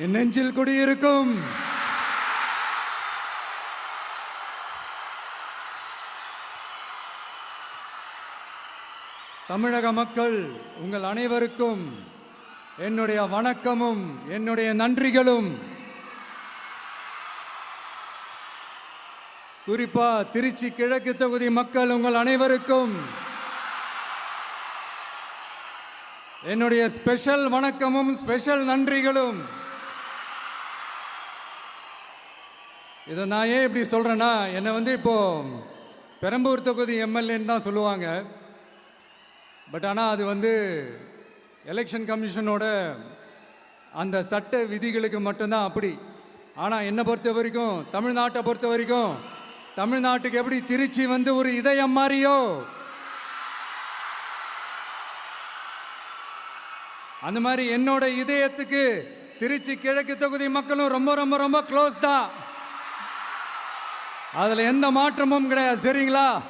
என் நெஞ்சில் குடியிருக்கும் தமிழக மக்கள் உங்கள் அனைவருக்கும் என்னுடைய வணக்கமும் என்னுடைய நன்றிகளும். குறிப்பா திருச்சி கிழக்கு தொகுதி மக்கள் உங்கள் அனைவருக்கும் என்னுடைய ஸ்பெஷல் வணக்கமும் ஸ்பெஷல் நன்றிகளும். இதை நான் ஏன் இப்படி சொல்றேன்னா, என்னை இப்போ பெரம்பூர் தொகுதி எம்எல்ஏன்னு தான் சொல்லுவாங்க. பட் ஆனால் அது எலெக்ஷன் கமிஷனோட அந்த சட்ட விதிகளுக்கு மட்டும்தான் அப்படி. ஆனால் என்னை பொறுத்த வரைக்கும், தமிழ்நாட்டை பொறுத்த வரைக்கும், தமிழ்நாட்டுக்கு எப்படி திருச்சி ஒரு இதயம் மாதிரியோ, அந்த மாதிரி என்னோட இதயத்துக்கு திருச்சி கிழக்கு தொகுதி மக்களும் ரொம்ப ரொம்ப ரொம்ப க்ளோஸ் தான். அதில் எந்த மாற்றமும் கிடையாது. சரிங்களா?